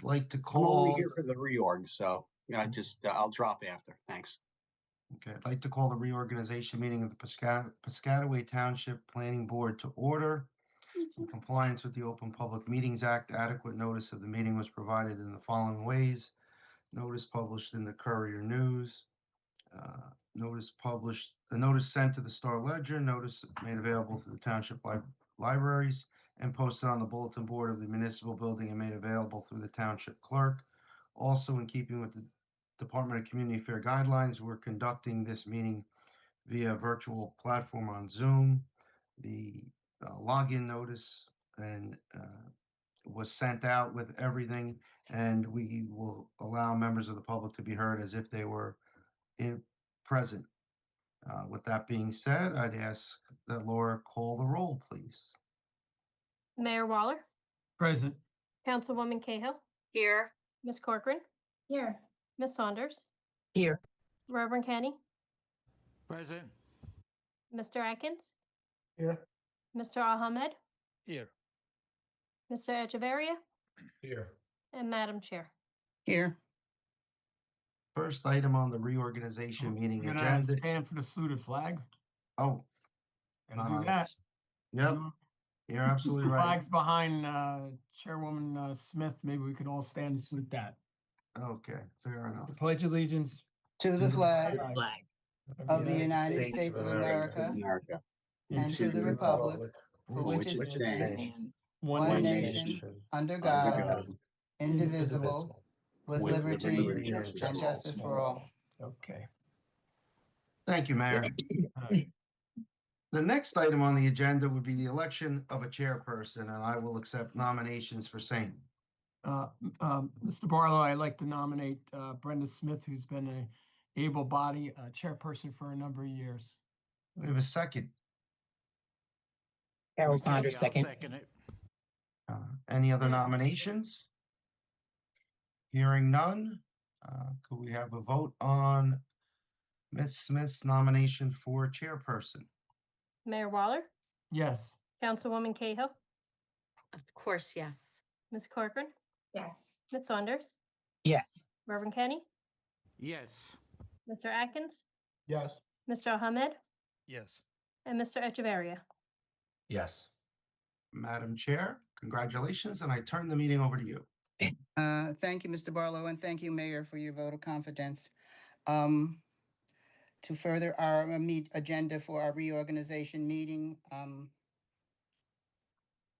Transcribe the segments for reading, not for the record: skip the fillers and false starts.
like to I'm only call, here for the reorg, so yeah, I'll drop after. Thanks. okay, I'd like to call the reorganization meeting of the Piscataway Township Planning Board to order. In compliance with the Open Public Meetings Act, adequate notice of the meeting was provided in the following ways. Notice published in the Courier News, the notice sent to the Star Ledger, notice made available to the township libraries, and posted on the bulletin board of the municipal building and made available through the township clerk. Also, in keeping with the Department of Community Affairs guidelines, we're conducting this meeting via virtual platform on Zoom. The login notice and was sent out with everything, and we will allow members of the public to be heard as if they were present. With that being said, I'd ask that Laura call the roll, please. Mayor Waller, Present. Councilwoman Cahill, Here. Ms. Corcoran, Here. Ms. Saunders, Here. Reverend Kenny, Present. Mr. Atkins, Here. Mr. Ahmed, Here. Mr. Echeverria, Here. and Madam Chair. Here. First item on the reorganization meeting We're gonna agenda. stand for the saluted flag. Oh, Gotta do that. Yep, you're absolutely right. Flags behind Chairwoman Smith. Maybe we could all stand and salute that. Okay, fair enough. The Pledge allegiance To the flag of the United United States States of of America, America and and to the republic for which it stands, one one nation. nation, under Under God, God, indivisible, with with liberty liberty and justice for all. Okay. Thank you, Mayor. All right. The next item on the agenda would be the election of a chairperson, and I will accept nominations for same. Mr. Barlow, I'd like to nominate Brenda Smith, who's been a able-bodied chairperson for a number of years. We have a second. Carol Saunders, second. It. Any other nominations? Hearing none, could we have a vote on Ms. Smith's nomination for chairperson? Mayor Waller, Yes. Councilwoman Cahill, Of course, yes. Ms. Corcoran, Yes. Ms. Saunders, Yes. Reverend Kenny, Yes. Mr. Atkins, Yes. Mr. Ahmed, Yes. and Mr. Echeverria. Yes. Madam Chair, congratulations, and I turn the meeting over to you. Thank you, Mr. Barlow, and thank you, Mayor, for your vote of confidence. To further our agenda for our reorganization meeting,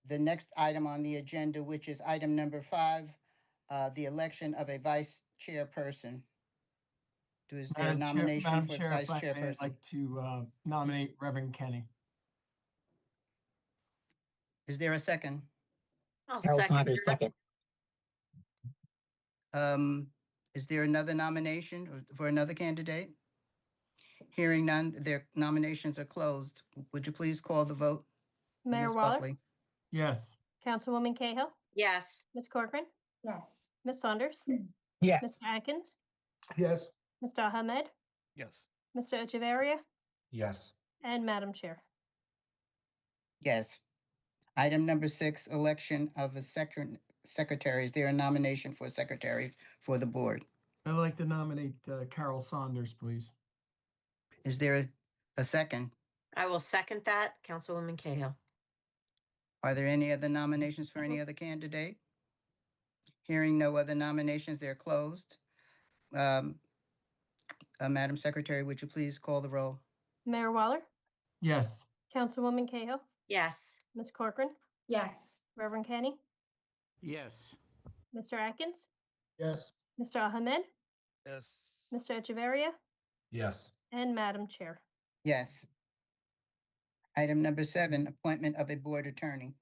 the next item on the agenda, which is item number 5, the election of a vice chairperson. Is there a nomination for vice chairperson? I'd like to nominate Reverend Kenny. Is there a second? Carol Saunders, second. Is there another nomination for another candidate? Hearing none, their nominations are closed. Would you please call the vote? Mayor Ms. Waller, Buckley? Yes. Councilwoman Cahill, Yes. Ms. Corcoran, Yes. Ms. Saunders, Yes. Mr. Atkins, Yes. Mr. Ahmed, Yes. Mr. Echeverria, Yes. and Madam Chair. Yes. Item number 6, election of a secretary. Is there a nomination for a secretary for the board? I'd like to nominate Carol Saunders, please. Is there a second? I will second that, Councilwoman Cahill. Are there any other nominations for any other candidate? Hearing no other nominations, they're closed. Madam Secretary, would you please call the roll? Mayor Waller, Yes. Councilwoman Cahill, Yes. Ms. Corcoran, Yes. Reverend Kenny, Yes. Mr. Atkins, Yes. Mr. Ahmed, Yes. Mr. Echeverria, Yes. and Madam Chair. Yes. Item number 7, appointment of a board attorney.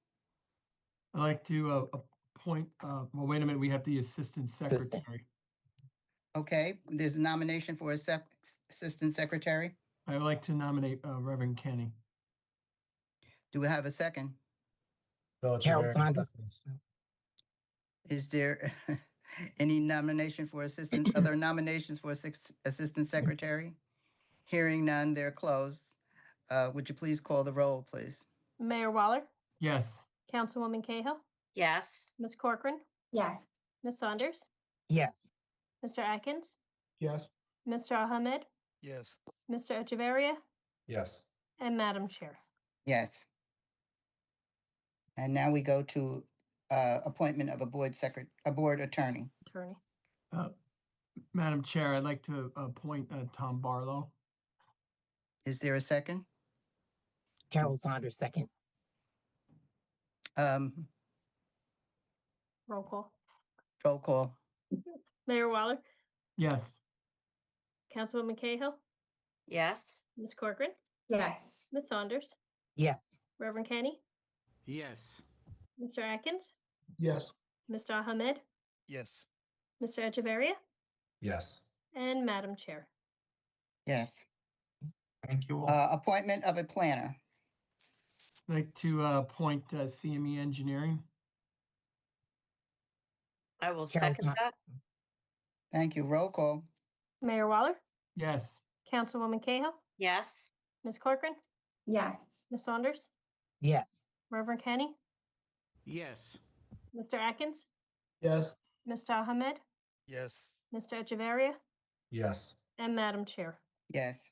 I'd like to appoint, well, wait a minute, we have the assistant secretary. Okay, there's a nomination for a assistant secretary. I would like to nominate Reverend Kenny. Do we have a second? Carol Saunders. Is there any nomination for other nominations for assistant secretary? Hearing none, they're closed. Would you please call the roll, please? Mayor Waller, Yes. Councilwoman Cahill, Yes. Ms. Corcoran, Yes. Ms. Saunders, Yes. Mr. Atkins, Yes. Mr. Ahmed, Yes. Mr. Echeverria, Yes. and Madam Chair. Yes. And now we go to appointment of a board attorney. Attorney. Madam Chair, I'd like to appoint Tom Barlow. Is there a second? Harold Saunders, second. Um, Roll call. Roll call. Mayor Waller, Yes. Councilwoman Cahill, Yes. Ms. Corcoran, Yes. Ms. Saunders, Yes. Reverend Kenny, Yes. Mr. Atkins, Yes. Mr. Ahmed, Yes. Mr. Echeverria, Yes. and Madam Chair. Yes. Thank you all. Appointment of a planner. I'd like to appoint CME Engineering. I will Harold second that. Thank you. Roll call. Mayor Waller, Yes. Councilwoman Cahill, Yes. Ms. Corcoran, Yes. Ms. Saunders, Yes. Reverend Kenny, Yes. Mr. Atkins, Yes. Mr. Ahmed, Yes. Mr. Echeverria, Yes. and Madam Chair. Yes.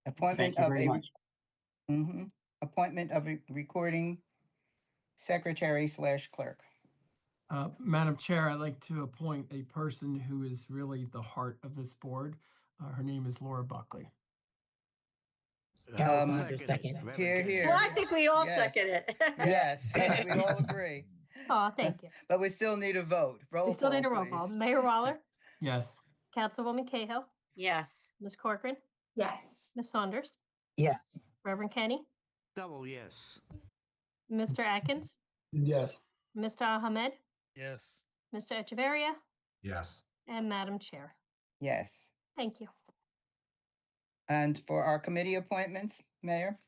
Appointment Thank you of very a much. Appointment of a recording secretary/clerk. Madam Chair, I'd like to appoint a person who is really the heart of this board. Her name is Laura Buckley. Harold Saunders, second. Here, here. Well, I think we all Yes. second it. Yes, we all agree. Oh, thank you. But we still need a vote. Roll We still call, need a roll call. please. Mayor Waller, Yes. Councilwoman Cahill, Yes. Ms. Corcoran, Yes. Ms. Saunders, Yes. Reverend Kenny, Double yes. Mr. Atkins, Yes. Mr. Ahmed, Yes. Mr. Echeverria, Yes. and Madam Chair. Yes. Thank you. And for our committee appointments, Mayor?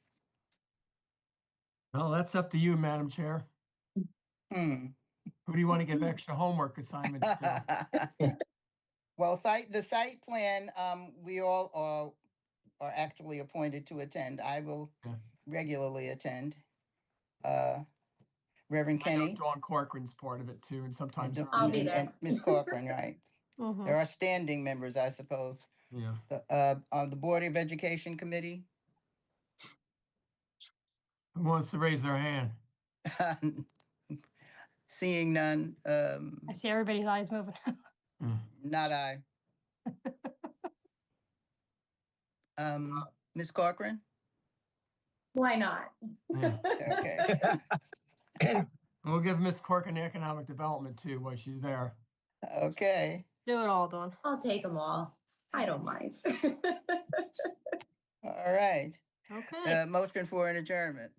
Well, that's up to you, Madam Chair. Hmm. Who do you want to give extra homework assignments to? Well, the site plan, we all are actually appointed to attend. I will Yeah. regularly attend. Reverend I know Kenny? Dawn Corcoran's part of it too, and sometimes. and- I'll be and- there. and Ms. Corcoran, right? Mhm. There are standing members, I suppose. Yeah. On the Board of Education Committee? Who wants to raise their hand? Seeing none, I see everybody's eyes moving. not I. Ms. Corcoran? Why not? Yeah. Okay, We'll give Miss Corcoran economic development too while she's there. okay, Do it all, Dawn. I'll take them all. I don't mind. all right. Okay. Motion for an adjournment.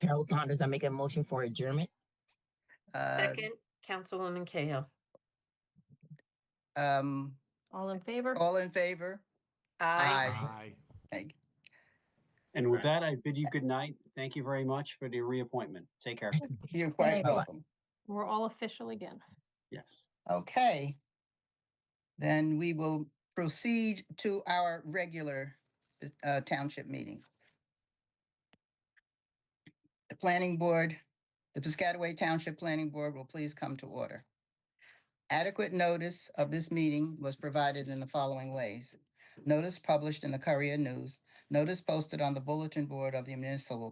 Harold Saunders, I make a motion for adjournment. Second, Councilwoman Cahill. All in favor? All in favor? Aye. Thank you. And with that, I bid you good night. Thank you very much for the reappointment. Take care. You're quite Bye-bye. welcome. We're all official again. Yes. Okay. Then we will proceed to our regular township meeting. The Planning Board, the Piscataway Township Planning Board will please come to order. Adequate notice of this meeting was provided in the following ways. Notice published in the Courier News, notice posted on the bulletin board of the municipal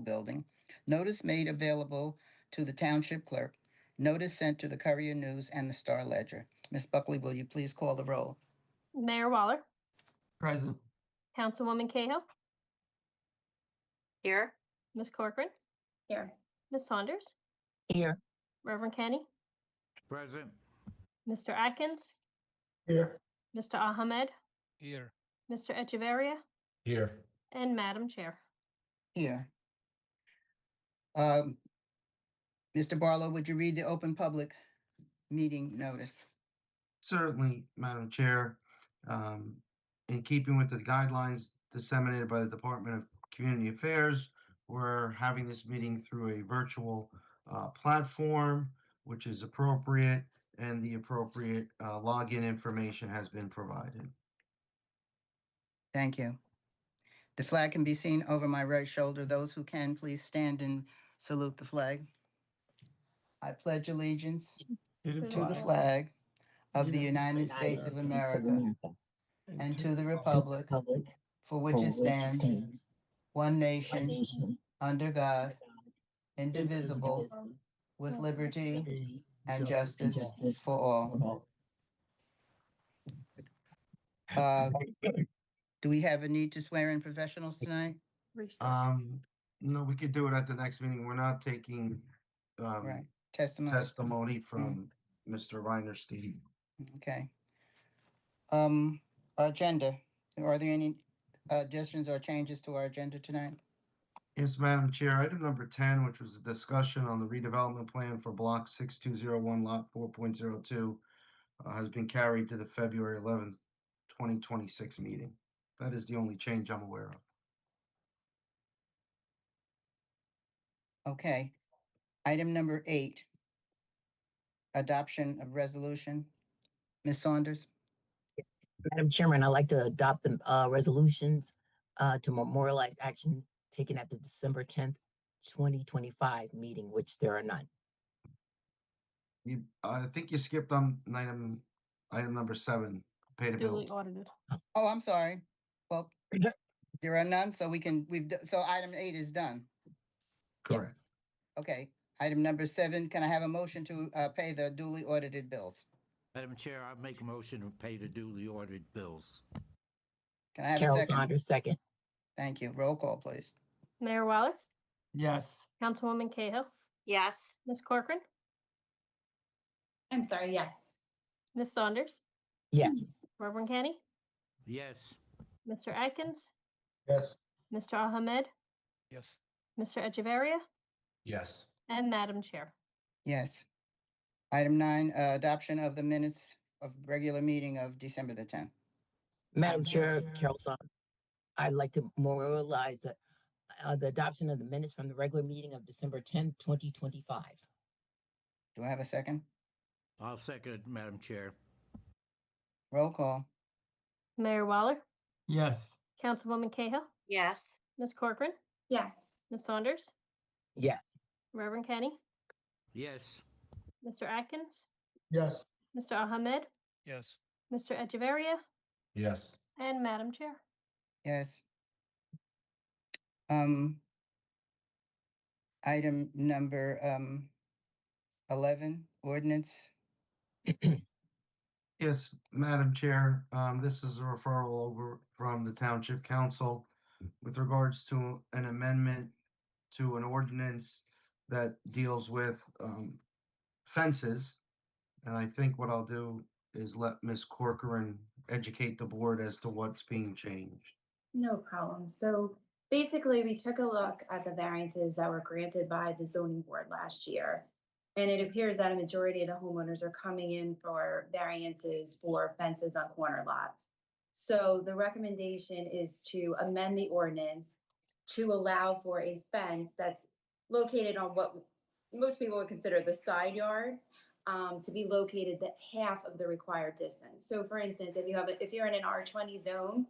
building, notice made available to the township clerk, notice sent to the Courier News and the Star Ledger. Ms. Buckley, will you please call the roll? Mayor Waller, Present. Councilwoman Cahill, Here? Ms. Corcoran, Here. Ms. Saunders, Here. Reverend Kenny, Present. Mr. Atkins, Here. Mr. Ahmed, Here. Mr. Echeverria, Here. and Madam Chair. Here. Mr. Barlow, would you read the open public meeting notice? Certainly, Madam Chair. In keeping with the guidelines disseminated by the Department of Community Affairs, we're having this meeting through a virtual platform, which is appropriate, and the appropriate login information has been provided. Thank you. The flag can be seen over my right shoulder. Those who can, please stand and salute the flag. I pledge allegiance To to the flag of the United United States of States America and to the republic for which it stands, one one nation, nation, under God, indivisible, indivisible, with liberty liberty, and and justice justice for all. Uh, Do we have a need to swear in professionals tonight? Restart. No, we could do it at the next meeting. We're not taking Right, testimony, testimony from Mr. Reiner Steve. okay. Agenda, are there any additions or changes to our agenda tonight? Yes, Madam Chair, item number 10, which was a discussion on the redevelopment plan for block 6201, lot 4.02, has been carried to the February 11th, 2026 meeting. That is the only change I'm aware of. Okay. Item number 8, adoption of resolution. Ms. Saunders? Madam Chairman, I'd like to adopt the resolutions to memorialize action taken at the December 10th, 2025 meeting, which there are none. I think you skipped on item number 7, pay the Duly bills. audited. Oh, I'm sorry. Well, there are none, so so item 8 is done. Correct. Okay. Item number 7, can I have a motion to pay the duly audited bills? Madam Chair, I make a motion to pay the duly ordered bills. Can I have a Carol second? Saunders, second. Thank you. Roll call, please. Mayor Waller, Yes. Councilwoman Cahill, Yes. Ms. Corcoran, I'm sorry, yes. Ms. Saunders, Yes. Reverend Kenny, Yes. Mr. Atkins, Yes. Mr. Ahmed, Yes. Mr. Echeverria, Yes. and Madam Chair. Yes. Item 9, adoption of the minutes of regular meeting of December the 10th. Madam Chair, Carol Saunders, I'd like to memorialize the adoption of the minutes from the regular meeting of December 10th, 2025. Do I have a second? I'll second it, Madam Chair. Roll call. Mayor Waller, Yes. Councilwoman Cahill, Yes. Ms. Corcoran, Yes. Ms. Saunders, Yes. Reverend Kenny, Yes. Mr. Atkins, Yes. Mr. Ahmed, Yes. Mr. Echeverria, Yes. and Madam Chair. Yes. Item number 11, ordinance. Yes, Madam Chair, this is a referral over from the Township Council with regards to an amendment to an ordinance that deals with fences. And I think what I'll do is let Ms. Corcoran educate the board as to what's being changed. No problem. So basically, we took a look at the variances that were granted by the zoning board last year. And it appears that a majority of the homeowners are coming in for variances for fences on corner lots. So the recommendation is to amend the ordinance to allow for a fence that's located on what most people would consider the side yard, to be located at half of the required distance. So for instance, if you're in an R20 zone,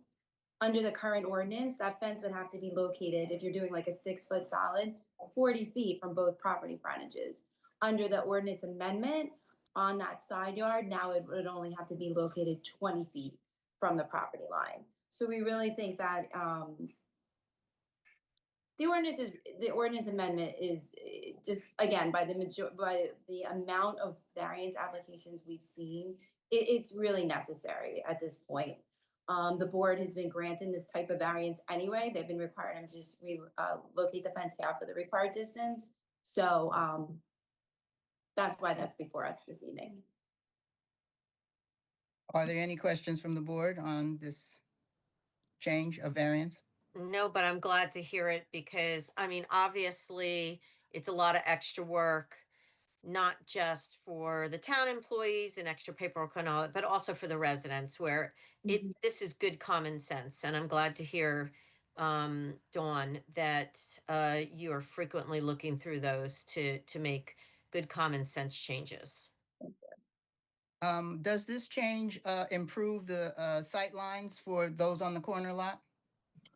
under the current ordinance, that fence would have to be located, if you're doing like a 6-foot solid, 40 feet from both property frontages. Under the ordinance amendment, on that side yard, now it would only have to be located 20 feet from the property line. So we really think that the ordinance amendment is just, again, by the amount of variance applications we've seen, it's really necessary at this point. The board has been granting this type of variance anyway. They've been required them to just locate the fence half of the required distance. So that's why that's before us this evening. Are there any questions from the board on this change of variance? No, but I'm glad to hear it because, I mean, obviously, it's a lot of extra work, not just for the town employees and extra paperwork and all that, but also for the residents where this is good common sense. And I'm glad to hear, Dawn, that you are frequently looking through those to make good common sense changes. Does this change improve the sight lines for those on the corner lot?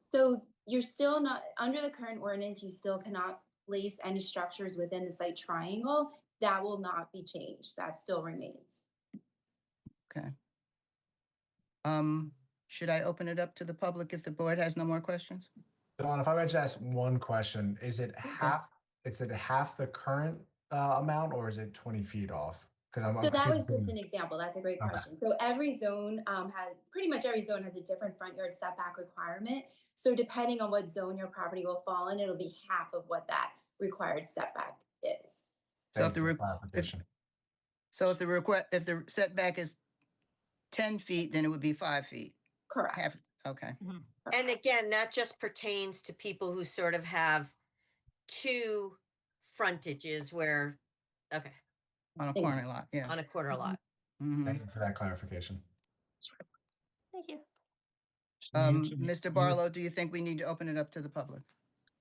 So you're still not, under the current ordinance, you still cannot place any structures within the site triangle that will not be changed. That still remains. Okay. Should I open it up to the public if the board has no more questions? Dawn, if I might just ask one question, is it half the current amount, or is it 20 feet off? Because I'm So that was just confused. an example. That's a great Okay. question. So every zone pretty much every zone has a different front yard setback requirement. So depending on what zone your property will fall in, it'll be half of what that required setback is. So if Thank you the for clarification. if the setback is 10 feet, then it would be 5 feet. Correct. Half, okay. And again, that just pertains to people who sort of have two frontages where, okay, On a Thank you. corner lot, yeah. on a corner lot. Mhm. Thank you for that clarification. Thank you. Mr. Barlow, do you think we need to open it up to the public?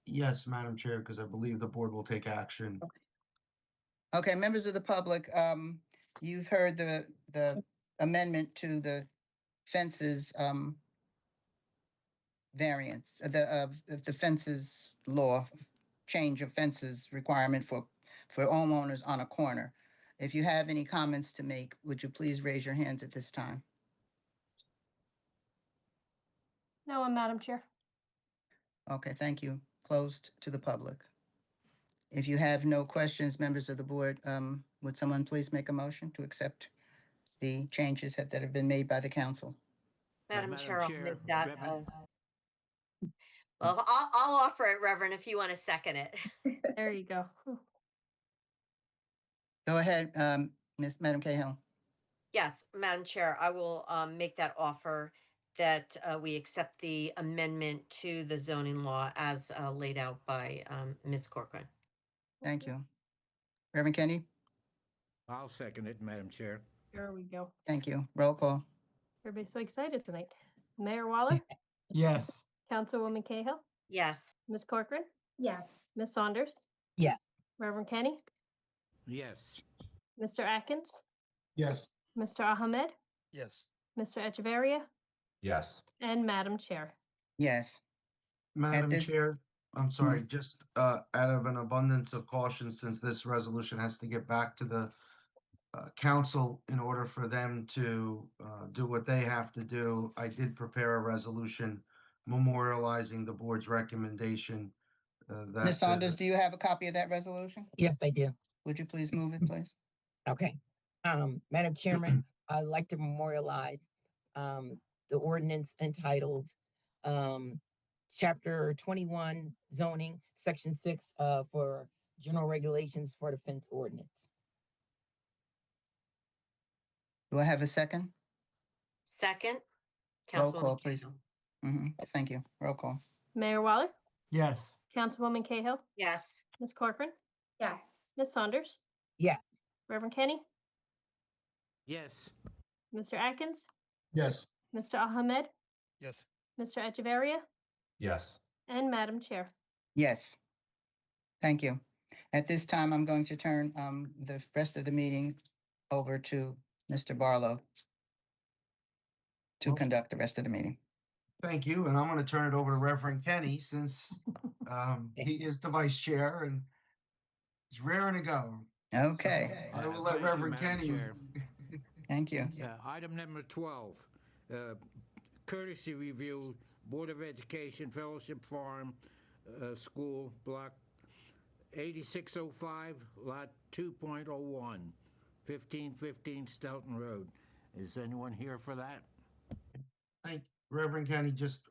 Yes, Madam Chair, because I believe the board will take action. Okay, members of the public, you've heard the amendment to the fences, variance, the fences law, change of fences requirement for homeowners on a corner. If you have any comments to make, would you please raise your hands at this time? No, Madam Chair. Okay, thank you. Closed to the public. If you have no questions, members of the board, would someone please make a motion to accept the changes that have been made by the council? Madam Madam Chair, I'll Chair, make that. Reverend- Well, I'll offer it, Reverend, if you want to second it. There you go. Whew. Go ahead, Madam Cahill. Yes, Madam Chair, I will make that offer that we accept the amendment to the zoning law as laid out by Ms. Corcoran. Thank you. Reverend Kenny, I'll second it, Madam Chair. There we go. thank you. Roll call. Everybody's so excited tonight. Mayor Waller, Yes. Councilwoman Cahill, Yes. Ms. Corcoran, Yes. Ms. Saunders, Yes. Reverend Kenny, Yes. Mr. Atkins, Yes. Mr. Ahmed, Yes. Mr. Echeverria, Yes. and Madam Chair. Yes. Madam this- Chair, I'm sorry, just out of an abundance of caution, since this resolution has to get back to the council in order for them to do what they have to do, I did prepare a resolution memorializing the board's recommendation. Ms. Saunders, do you have a copy of that resolution? Yes, I do. Would you please move it, please? Okay. Madam Chairman, I'd like to memorialize the ordinance entitled Chapter 21 zoning, Section 6 for general regulations for the fence ordinance. Do I have a second? Second, Roll call, Councilwoman please. Cahill. Thank you. Roll call. Mayor Waller, Yes. Councilwoman Cahill, Yes. Ms. Corcoran, Yes. Ms. Saunders, Yes. Reverend Kenny, Yes. Mr. Atkins, Yes. Mr. Ahmed, Yes. Mr. Echeverria, Yes. and Madam Chair. Yes. Thank you. At this time, I'm going to turn the rest of the meeting over to Mr. Barlow to Okay. conduct the rest of the meeting. Thank you, and I'm going to turn it over to Reverend Kenny, since he is the vice chair and he's raring to go. Okay, I will Thank let you, Reverend Madam Kenny. Chair. thank you. Item number 12, courtesy review, Board of Education, Fellowship Farm School, Block 8605, Lot 2.01, 1515 Stoughton Road. Is anyone here for that? Thank Reverend Kenny. Just,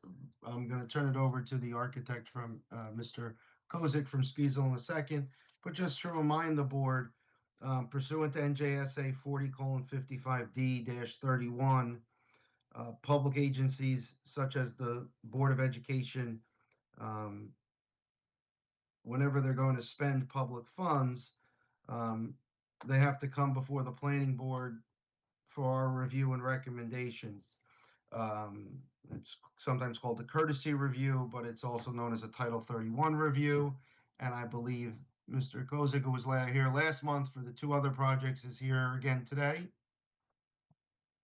I'm going to turn it over to the architect from Mr. Kozik from Spiesel in a second. But just to remind the board, pursuant to NJSA 40:55D-31, public agencies such as the Board of Education, whenever they're going to spend public funds, they have to come before the planning board for our review and recommendations. It's sometimes called a courtesy review, but it's also known as a Title 31 review. And I believe Mr. Kozik, who was here last month for the two other projects, is here again today.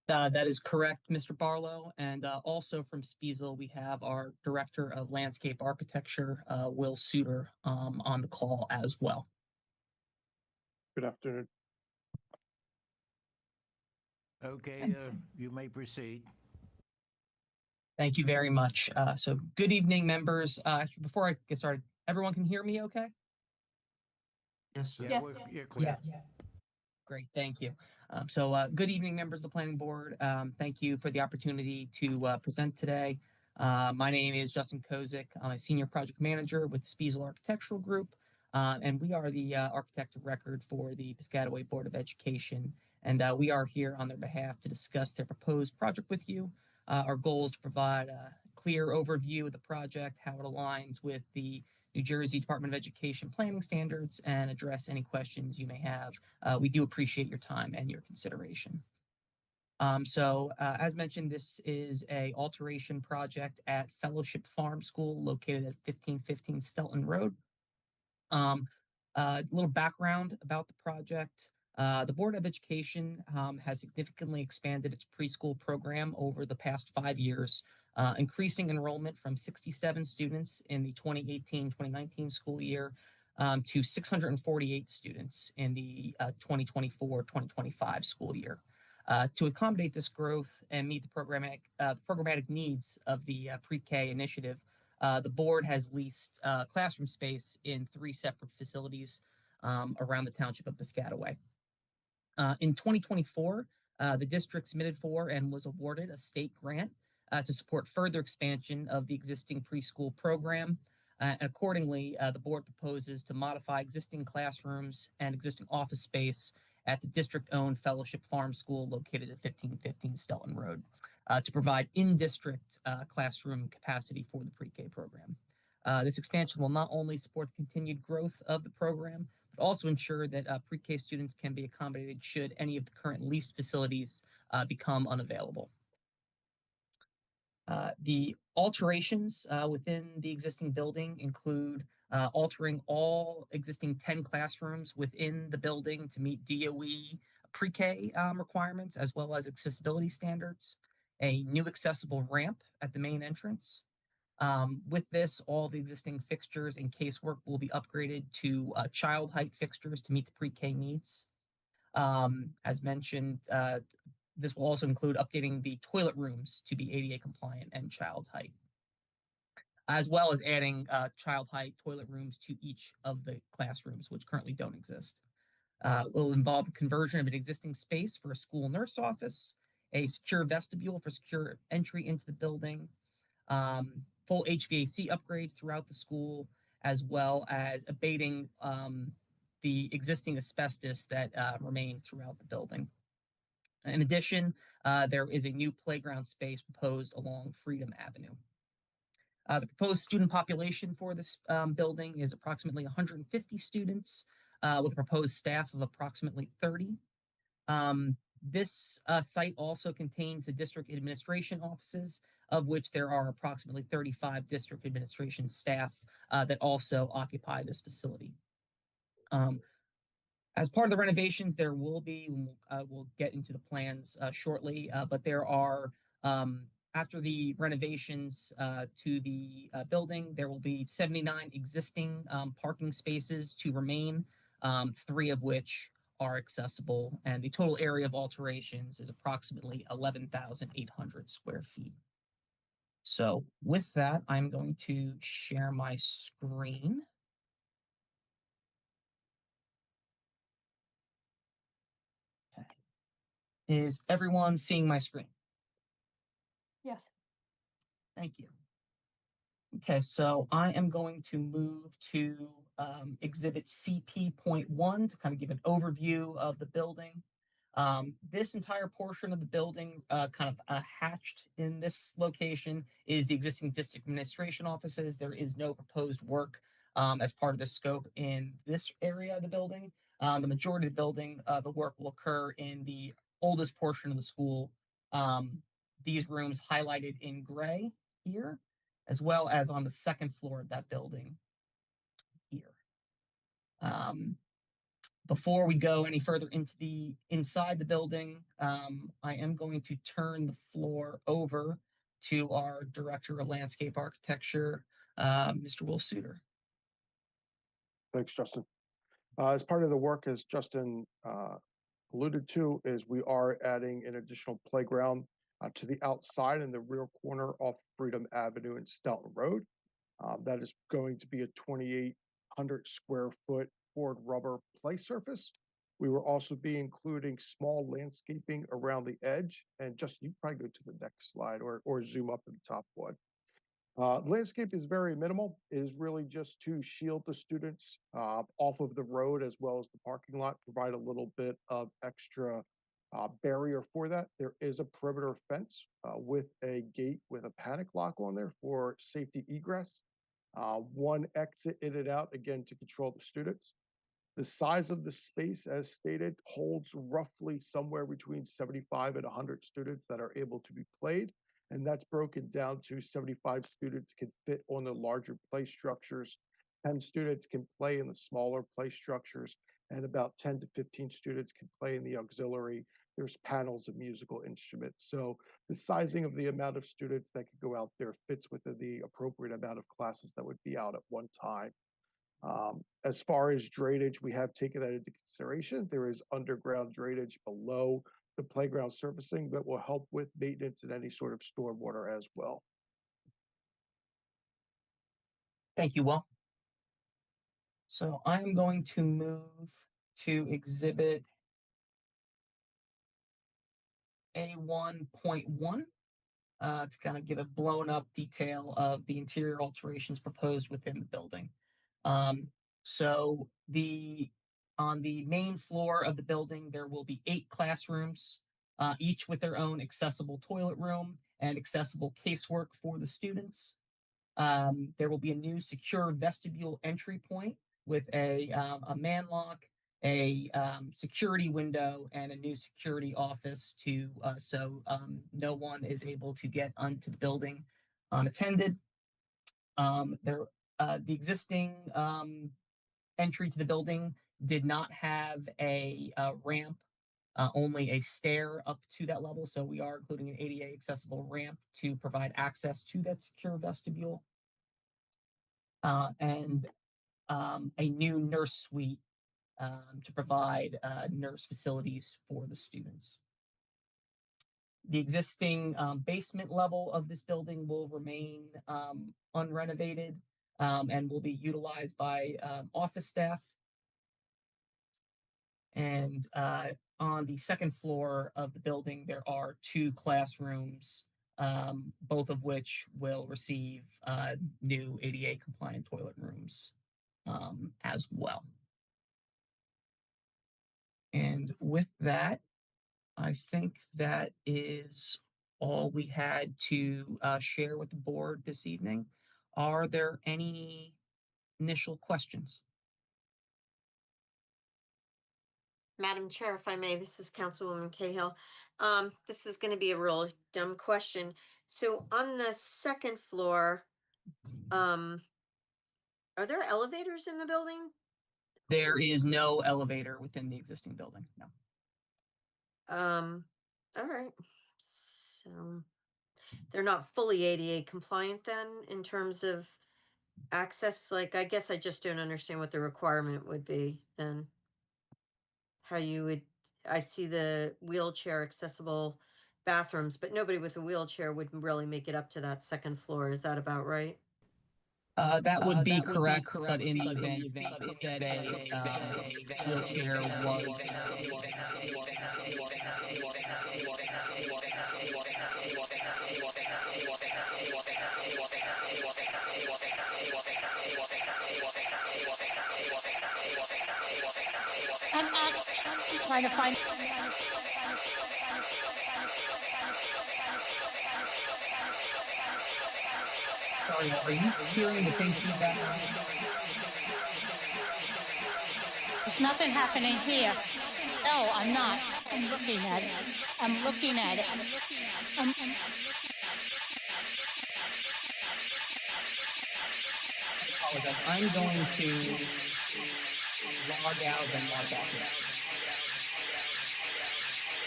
That is correct, Mr. Barlow. And also from Spiesel, we have our Director of Landscape Architecture, Will Suter, on the call as well. Good afternoon. Okay, you may proceed. Thank you very much. So good evening, members. Before I get started, everyone can hear me okay? Yes, sir. Yeah, Yes. you're clear. Great, thank you. Good evening, members of the planning board. Thank you for the opportunity to present today. My name is Justin Kozik. I'm a senior project manager with the Spiesel Architectural Group, and we are the architect of record for the Piscataway Board of Education. And we are here on their behalf to discuss their proposed project with you. Our goal is to provide a clear overview of the project, how it aligns with the New Jersey Department of Education planning standards, and address any questions you may have. We do appreciate your time and your consideration. As mentioned, this is a alteration project at Fellowship Farm School located at 1515 Stelton Road. A little background about the project. The Board of Education has significantly expanded its preschool program over the past 5 years, increasing enrollment from 67 students in the 2018-2019 school year to 648 students in the 2024-2025 school year. To accommodate this growth and meet the programmatic needs of the pre-K initiative, the board has leased classroom space in 3 separate facilities around the township of Piscataway. In 2024, the district submitted for and was awarded a state grant to support further expansion of the existing preschool program. And accordingly, the board proposes to modify existing classrooms and existing office space at the district-owned Fellowship Farm School located at 1515 Stelton Road to provide in-district classroom capacity for the pre-K program. This expansion will not only support the continued growth of the program, but also ensure that pre-K students can be accommodated should any of the current leased facilities become unavailable. The alterations within the existing building include altering all existing 10 classrooms within the building to meet DOE pre-K requirements as well as accessibility standards, a new accessible ramp at the main entrance. With this, all the existing fixtures and casework will be upgraded to child height fixtures to meet the pre-K needs. As mentioned, this will also include updating the toilet rooms to be ADA compliant and child height, as well as adding child height toilet rooms to each of the classrooms, which currently don't exist. It will involve the conversion of an existing space for a school nurse office, a secure vestibule for secure entry into the building, full HVAC upgrades throughout the school, as well as abating the existing asbestos that remains throughout the building. In addition, there is a new playground space proposed along Freedom Avenue. The proposed student population for this building is approximately 150 students, with a proposed staff of approximately 30. This site also contains the district administration offices, of which there are approximately 35 district administration staff that also occupy this facility. As part of the renovations, there will be, we'll get into the plans shortly, but there are, after the renovations to the building, there will be 79 existing parking spaces to remain, 3 of which are accessible, and the total area of alterations is approximately 11,800 square feet. So with that, I'm going to share my screen. Is everyone seeing my screen? Yes. Thank you. Okay, so I am going to move to exhibit CP.1 to kind of give an overview of the building. This entire portion of the building kind of hatched in this location is the existing district administration offices. There is no proposed work as part of the scope in this area of the building. The majority of the building, the work will occur in the oldest portion of the school. These rooms highlighted in gray here, as well as on the second floor of that building here. Before we go any further into the inside the building, I am going to turn the floor over to our Director of Landscape Architecture, Mr. Will Suter. Thanks, Justin. As part of the work, as Justin alluded to, is we are adding an additional playground to the outside in the rear corner off Freedom Avenue and Stoughton Road. That is going to be a 2,800 square foot poured rubber play surface. We will also be including small landscaping around the edge. And just, you probably go to the next slide or zoom up to the top one. Landscape is very minimal. It is really just to shield the students off of the road as well as the parking lot, provide a little bit of extra barrier for that. There is a perimeter fence with a gate with a panic lock on there for safety egress. One exit in and out, again, to control the students. The size of the space, as stated, holds roughly somewhere between 75 and 100 students that are able to be played. And that's broken down to 75 students can fit on the larger play structures, 10 students can play in the smaller play structures, and about 10 to 15 students can play in the auxiliary. There's panels of musical instruments. So the sizing of the amount of students that could go out there fits within the appropriate amount of classes that would be out at one time. As far as drainage, we have taken that into consideration. There is underground drainage below the playground surfacing that will help with maintenance and any sort of stormwater as well. Thank you, Will. So I'm going to move to exhibit A1.1 to kind of give a blown up detail of the interior alterations proposed within the building. So on the main floor of the building, there will be 8 classrooms, each with their own accessible toilet room and accessible casework for the students. There will be a new secure vestibule entry point with a man lock, a security window, and a new security office so no one is able to get onto the building unattended. The existing entry to the building did not have a ramp, only a stair up to that level. So we are including an ADA accessible ramp to provide access to that secure vestibule. And a new nurse suite to provide nurse facilities for the students. The existing basement level of this building will remain unrenovated and will be utilized by office staff. And on the second floor of the building, there are 2 classrooms, both of which will receive new ADA compliant toilet rooms as well. And with that, I think that is all we had to share with the board this evening. Are there any initial questions? Madam Chair, if I may, this is Councilwoman Cahill. This is going to be a real dumb question. So on the second floor, are there elevators in the building? There is no elevator within the existing building, no. All right. So they're not fully ADA compliant then in terms of access? Like, I guess I just don't understand what the requirement would be then. How you would, I see the wheelchair accessible bathrooms, but nobody with a wheelchair would really make it up to that second floor. Is that about right? That would be correct, but in the event that a wheelchair was I'm trying to find. Sorry, are you hearing the same feedback? There's nothing happening here. No, I'm not. I'm looking at it. I'm looking at it. I apologize. I'm going to log out and log back in.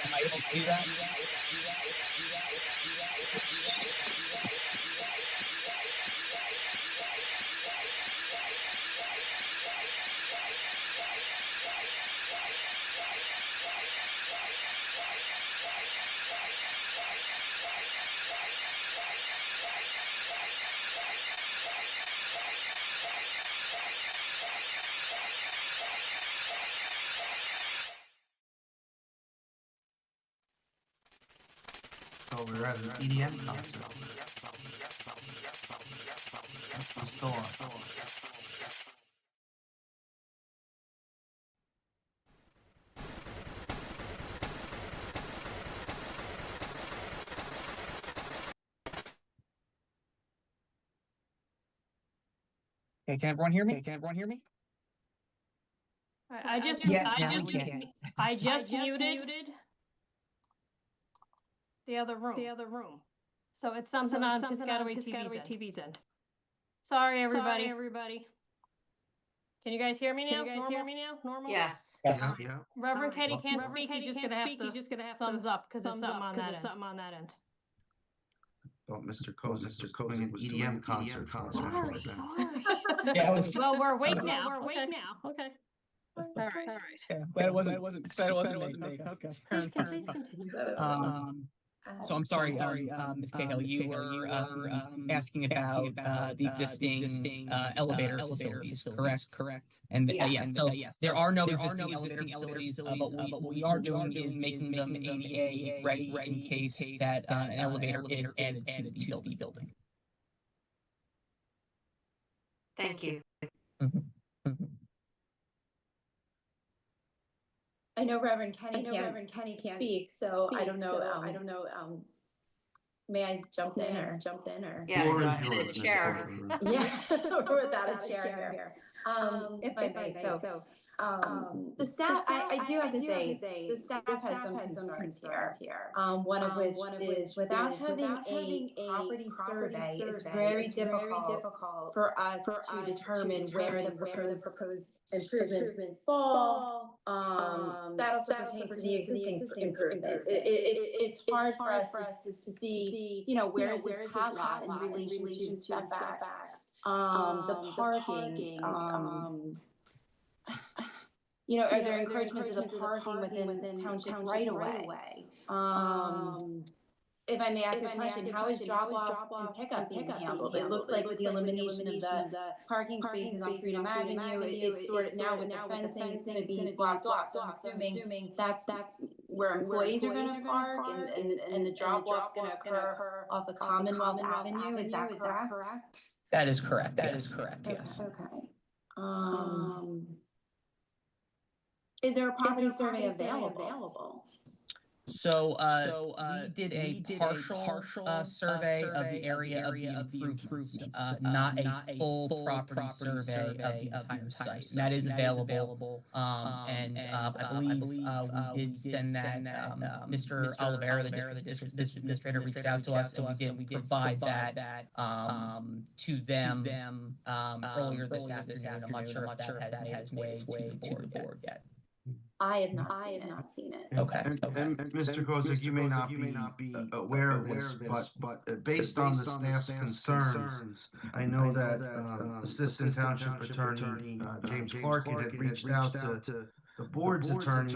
Am I able to do that? thought we were at an EDM concert. We still are. Okay, can everyone hear me? Can everyone hear me? I just, Yes, I now just, we can. I just muted the other room. So it's something on Piscataway TV's end. Sorry, everybody. Can you guys hear me now? Normal? Yes. Yes. Yeah. Reverend Kenny can't speak, he's just gonna have to thumbs up, because it's something on that end. Thought Mr. Kozak was doing an EDM concert for us. Sorry. Yeah, it was. Well, we're awake was- now. Okay. All right. Yeah, but it wasn't me. Okay. Please continue. So I'm sorry, Ms. Cahill, you were asking about the existing elevator facilities, correct? And yes, so there are no existing elevator facilities, but what we are doing is making them ADA ready in case that an elevator is added to the building. Thank you. I know Reverend Kenny can't speak, so I don't know. May I jump in or? Yeah, Floor is you're yours, the Mr. chair. Kozak. Yeah, or without a chair here. If I may, so, the staff, I do have to say, the staff has some concerns here. One of which is without having a property survey, it's very difficult for us to determine where the proposed improvements fall. That also pertains to the existing improvements. It's hard for us to see, where is this tot lot in relation to setbacks? The parking, are there encouragements of the parking within township right away? If I may ask a question, how is drop off and pickup being handled? It looks like with the elimination of the parking spaces on Freedom Avenue, it's sort of now with the fencing, it's gonna be blocked off. So I'm assuming that's where employees are gonna park and the drop off's gonna occur off the Commonwealth Avenue, is that correct? That is correct. Yes. Okay. Is there a property survey available? So, we did a partial survey of the area of the improvements, not a full property survey of the entire site. And that is available. And I believe we did send that. Mr. Oliveira, the district administrator, reached out to us, and we did provide that to them earlier this afternoon. I'm not sure if that has made its way to the board yet. I have not seen it. Okay. And Mr. Kozak, you may not be aware of this, but based on the staff's concerns, I know that Assistant Township Attorney James Clark had reached out to the board's attorney,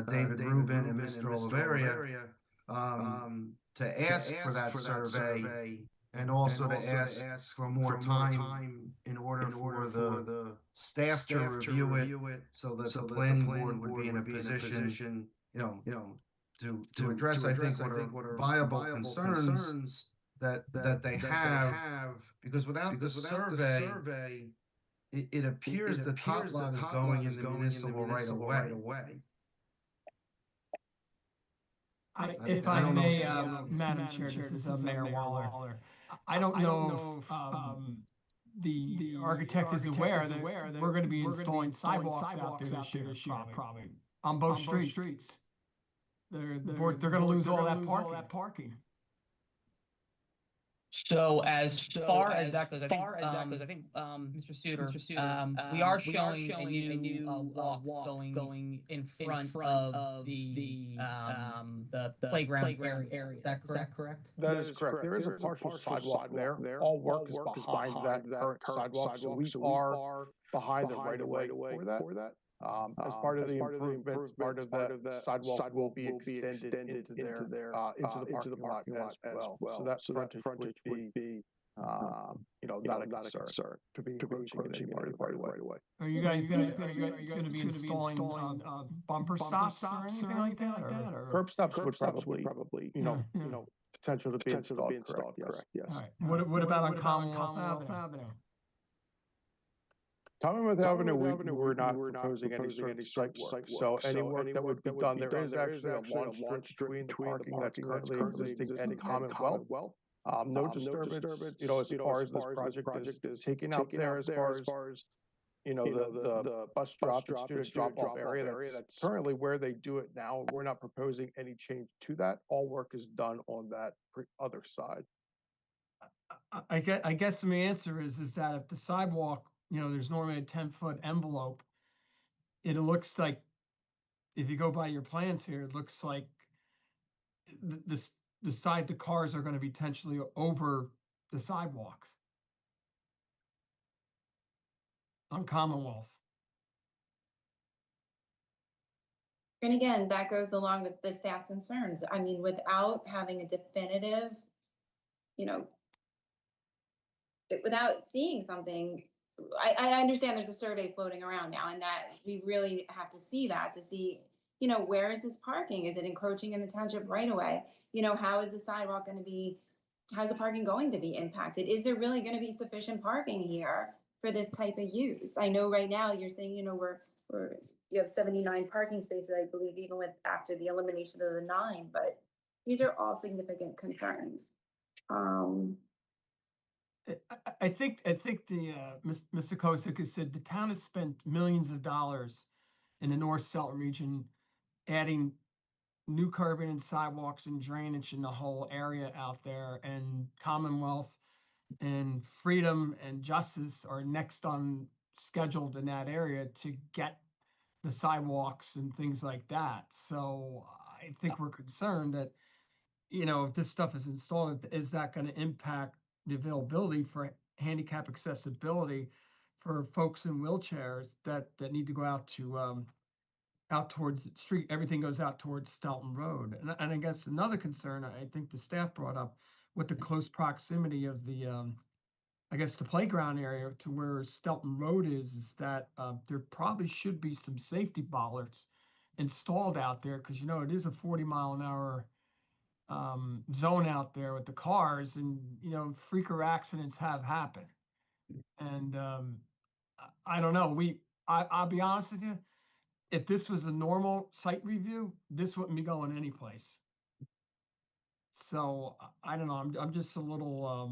David Rubin and Mr. Oliveira, to ask for that survey and also to ask for more time in order for the staff to review it, so that the planning board would be in a position, to address, I think, what are viable concerns that they have, because without the survey, it appears the top lot is going in the municipal right away. If I may, Madam Chair, this is Mayor Waller. I don't know if the architect is aware that we're gonna be installing sidewalks out there this year, probably, on both streets. They're gonna lose all that parking. So as far as that goes, I think, Mr. Suter, we are showing a new walk going in front of the playground area. Is that correct? That is correct. There is a partial sidewalk there. All work is behind that current sidewalk, so we are behind the right of way for that. As part of the improvements, part of the sidewalk will be extended into the parking lot as well. So that frontage would be, not a concern to be encroaching part of the right of way. Are you guys gonna be installing bumper stops or anything like that? Curb stops would probably, potential to be installed, correct, yes. All right. What about on Commonwealth Avenue? Commonwealth Avenue, we're not proposing any sort of site work. So any work that would be done, there is actually a launch strip between the parking that's currently existing and Commonwealth. No disturbance, as far as this project is taken out there, as far as, the bus drop and student drop-off area, that's currently where they do it now. We're not proposing any change to that. All work is done on that other side. I guess the answer is that if the sidewalk, there's normally a 10-foot envelope, it looks like, if you go by your plans here, it looks like the side the cars are going to be potentially over the sidewalks on Commonwealth. And again, that goes along with the staff's concerns. I mean, without having a definitive, without seeing something, I understand there's a survey floating around now, and that we really have to see that to see, where is this parking? Is it encroaching in the township right away? How is the sidewalk going to be, how's the parking going to be impacted? Is there really going to be sufficient parking here for this type of use? I know right now you're saying, you have 79 parking spaces, I believe, even after the elimination of the 9, but these are all significant concerns. I think the Mr. Kosick has said the town has spent millions of dollars in the North Selton region, adding new curbing and sidewalks and drainage in the whole area out there, and Commonwealth and Freedom and Justice are next on scheduled in that area to get the sidewalks and things like that. So I think we're concerned that, if this stuff is installed, is that going to impact the availability for handicap accessibility for folks in wheelchairs that need to go out towards the street? Everything goes out towards Stelton Road. And I guess another concern I think the staff brought up with the close proximity of the, the playground area to where Stelton Road is that there probably should be some safety bollards installed out there, because, it is a 40-mile-an-hour zone out there with the cars, and freaker accidents have happened. And I don't know, I'll be honest with you, if this was a normal site review, this wouldn't be going anyplace. So I don't know, I'm just a little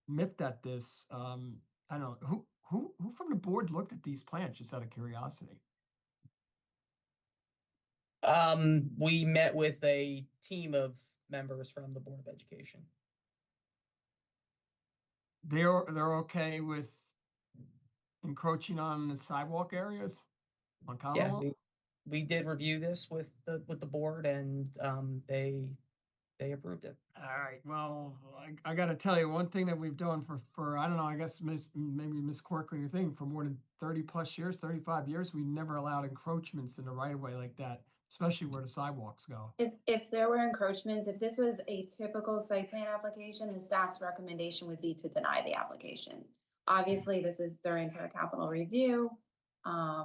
miffed at this. I don't know who from the board looked at these plans, just out of curiosity. We met with a team of members from the Board of Education. They're okay with encroaching on the sidewalk areas on Commonwealth? Yeah, we did review this with the board, and they approved it. All right. Well, I got to tell you, one thing that we've done for I don't know, I guess maybe Miss Corcoran, your thing, for more than 30 plus years, 35 years, we never allowed encroachments in the right of way like that, especially where the sidewalks go. If there were encroachments, if this was a typical site plan application, the staff's recommendation would be to deny the application. Obviously, this is during her capital review. I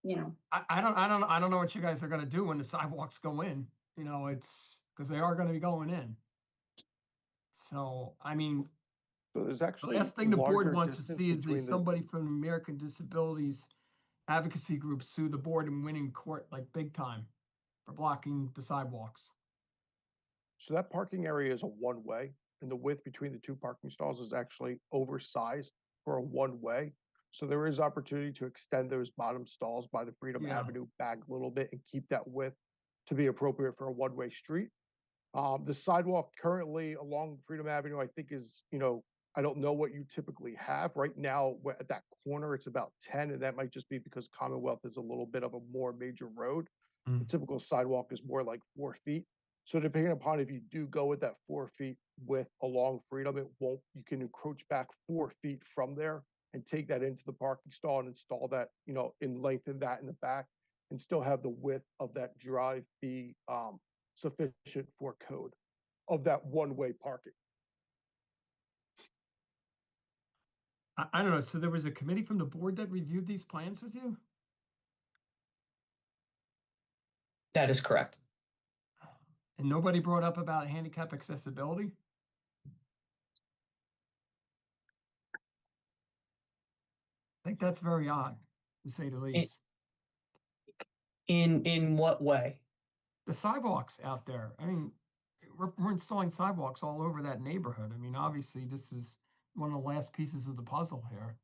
don't know what you guys are going to do when the sidewalks go in. It's because they are going to be going in. So, I mean, So there's actually the last thing the board larger wants to distance see is between the- somebody from the American Disabilities Advocacy Group sue the board and win in court like big time for blocking the sidewalks. So that parking area is a one-way, and the width between the two parking stalls is actually oversized for a one-way. So there is opportunity to extend those bottom stalls by the Freedom Yeah. Avenue back a little bit and keep that width to be appropriate for a one-way street. The sidewalk currently along Freedom Avenue, I think is, I don't know what you typically have. Right now, at that corner, it's about 10, and that might just be because Commonwealth is a little bit of a more major road. The typical sidewalk is more like 4 feet. So depending upon if you do go with that 4 feet width along Freedom, you can encroach back 4 feet from there and take that into the parking stall and install that, in lengthen that in the back and still have the width of that drive be sufficient for code of that one-way parking. I don't know. So there was a committee from the board that reviewed these plans with you? That is correct. And nobody brought up about handicap accessibility? I think that's very odd, to say the least. In what way? The sidewalks out there, I mean, we're installing sidewalks all over that neighborhood. I mean, obviously, this is one of the last pieces of the puzzle here.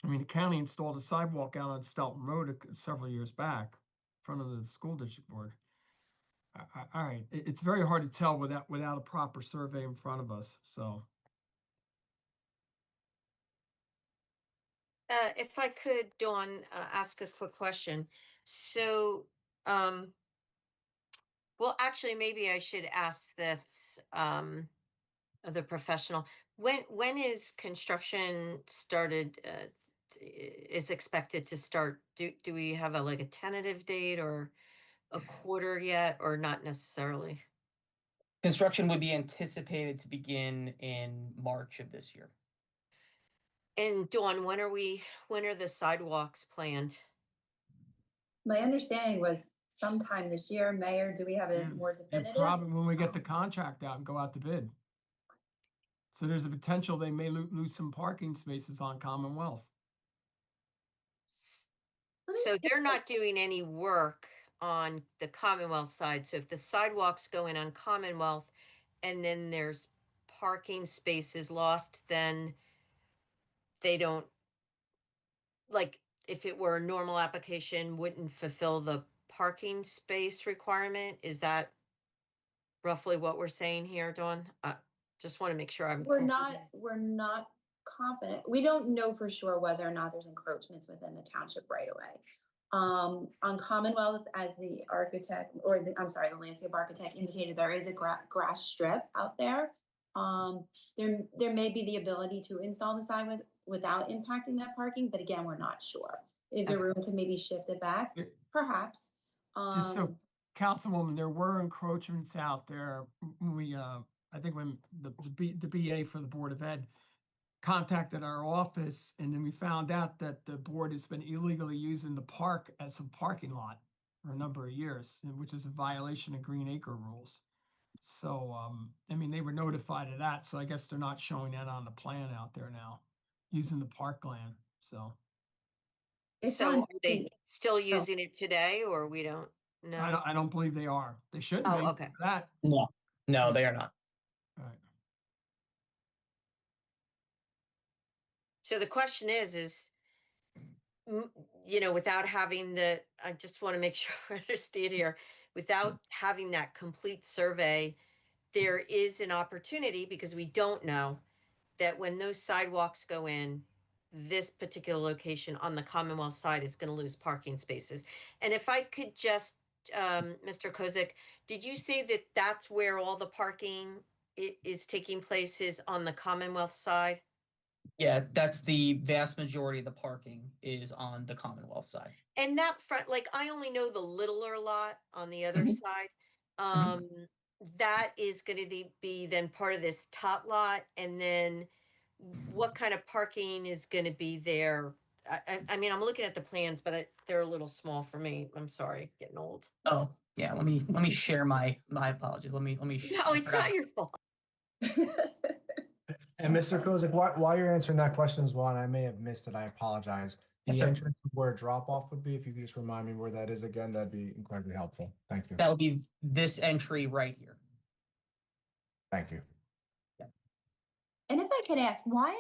I mean, the county installed a sidewalk out on Stelton Road several years back in front of the school district board. All right, it's very hard to tell without a proper survey in front of us, so. If I could, Dawn, ask a quick question. So, well, actually, maybe I should ask this of the professional. When is construction started? Is expected to start? Do we have like a tentative date or a quarter yet, or not necessarily? Construction would be anticipated to begin in March of this year. And Dawn, when are the sidewalks planned? My understanding was sometime this year. Mayor, do we have a more definitive? Probably when we get the contract out and go out to bid. So there's a potential they may lose some parking spaces on Commonwealth. So they're not doing any work on the Commonwealth side. So if the sidewalks go in on Commonwealth and then there's parking spaces lost, then they don't, like, if it were a normal application, wouldn't fulfill the parking space requirement. Is that roughly what we're saying here, Dawn? Just want to make sure We're not confident. We don't know for sure whether or not there's encroachments within the township right away. On Commonwealth, as the architect, or the landscape architect indicated, there is a grass strip out there. There may be the ability to install the sign without impacting that parking, but again, we're not sure. Is there room to maybe shift it back? Perhaps. Just so, Councilwoman, there were encroachments out there. I think when the BA for the Board of Ed contacted our office, and then we found out that the board has been illegally using the park as a parking lot for a number of years, which is a violation of Green Acre rules. So, I mean, they were notified of that, so I guess they're not showing that on the plan out there now, using the parkland, so. So are they still using it today, or we don't know? I don't believe they are. They shouldn't be. Okay. That. No, they are not. All right. So the question is, without having I just want to make sure I understand here, without having that complete survey, there is an opportunity, because we don't know, that when those sidewalks go in, this particular location on the Commonwealth side is going to lose parking spaces. And if I could just, Mr. Kozik, did you say that that's where all the parking is taking place, is on the Commonwealth side? Yeah, that's the vast majority of the parking is on the Commonwealth side. And that front, like, I only know the littler lot on the other side. That is going to be then part of this tot lot. And then what kind of parking is going to be there? I mean, I'm looking at the plans, but they're a little small for me. I'm sorry, getting old. Oh, yeah. Let me share my apologies. Let me. No, it's not your fault. And Mr. Kozik, while you're answering that question as well, and I may have missed it, I apologize. The Yes, sir. entrance where drop off would be, if you could just remind me where that is again, that'd be incredibly helpful. Thank you. That would be this entry right here. Thank you. And if I could ask, what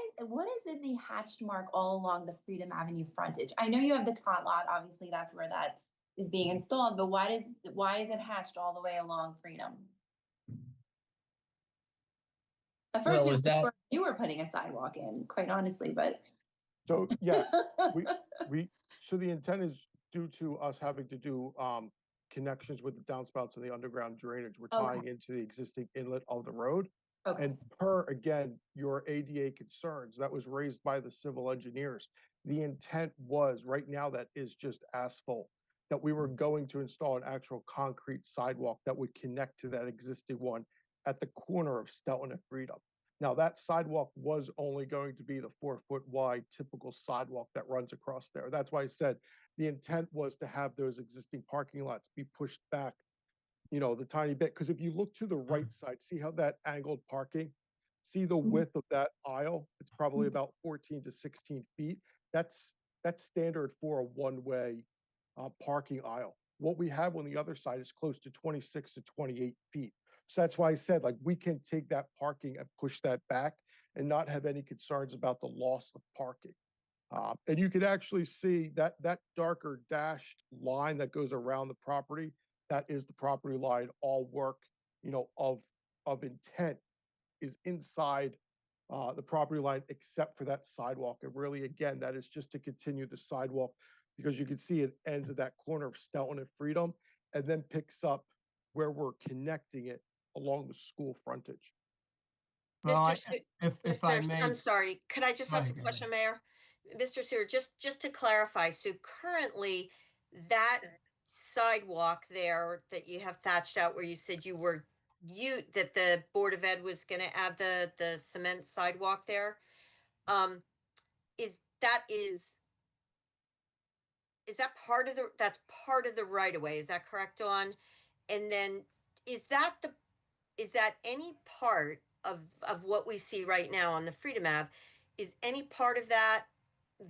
is in the hatched mark all along the Freedom Avenue frontage? I know you have the tot lot, obviously that's where that is being installed, but why is it hatched all the way along Freedom? At first, you were putting a sidewalk in, quite honestly, but. So, yeah, so the intent is, due to us having to do connections with the downspouts and the underground drainage, we're tying into the existing inlet of the road. Okay. And per, again, your ADA concerns, that was raised by the civil engineers. The intent was, right now that is just asphalt, that we were going to install an actual concrete sidewalk that would connect to that existing one at the corner of Stelton and Freedom. Now, that sidewalk was only going to be the 4-foot wide typical sidewalk that runs across there. That's why I said the intent was to have those existing parking lots be pushed back, the tiny bit. Because if you look to the right side, see how that angled parking, see the width of that aisle? It's probably about 14 to 16 feet. That's standard for a one-way parking aisle. What we have on the other side is close to 26 to 28 feet. So that's why I said, like, we can take that parking and push that back and not have any concerns about the loss of parking. And you could actually see that darker dashed line that goes around the property, that is the property line. All work, of intent is inside the property line, except for that sidewalk. And really, again, that is just to continue the sidewalk, because you can see it ends at that corner of Stelton and Freedom, and then picks up where we're connecting it along the school frontage. Well, Mr. if I may, I'm sorry, could I just Go ask a ahead, go question, Mayor? Mr. Sewer, just to clarify, so currently that sidewalk there that you have thatched out where you said that the Board of Ed was gonna add the cement sidewalk there, um, is that that's part of the right of way, is that correct, Dawn? And then is that any part of what we see right now on the Freedom Ave? Is any part of that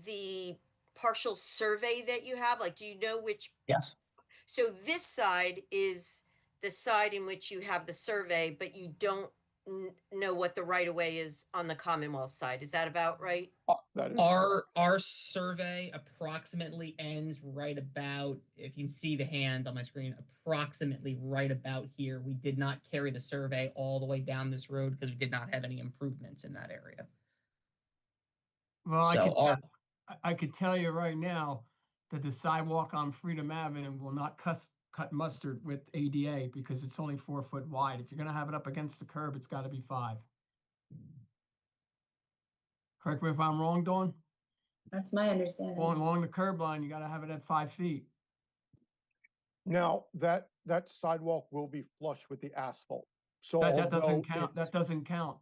the partial survey that you have? Like, do you know which? Yes. So this side is the side in which you have the survey, but you don't know what the right of way is on the Commonwealth side. Is that about right? That is Our survey approximately ends right about, if you can see the hand on my screen, approximately right about here. We did not carry the survey all the way down this road because we did not have any improvements in that area. well, So I could tell you right now that the sidewalk on Freedom Avenue will not cut mustard with ADA because it's only 4 foot wide. If you're gonna have it up against the curb, it's gotta be 5. Correct me if I'm wrong, Dawn? That's my understanding. Along the curb line, you gotta have it at 5 feet. Now, that sidewalk will be flush with the asphalt. So That doesn't although count. That doesn't count.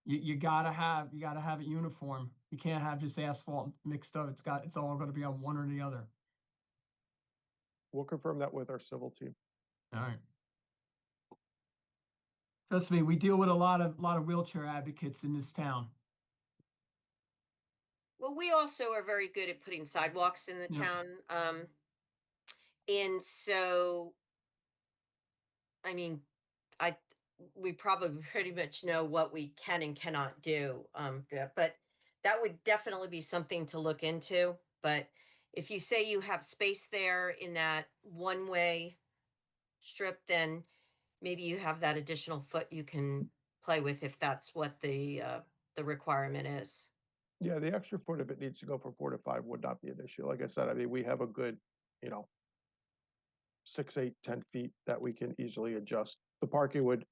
You gotta have it uniform. You can't have just asphalt mixed up. It's all gonna be on one or the other. we'll confirm that with our civil team. All right. Trust me, we deal with a lot of wheelchair advocates in this town. Well, we also are very good at putting sidewalks in the Yep. town. And so, I mean, we probably pretty much know what we can and cannot do. But that would definitely be something to look into. But if you say you have space there in that one-way strip, then maybe you have that additional foot you can play with if that's what the requirement is. Yeah, the extra foot, if it needs to go from 4 to 5, would not be an issue. Like I said, I mean, we have a good, 6, 8, 10 feet that we can easily adjust. The parking would,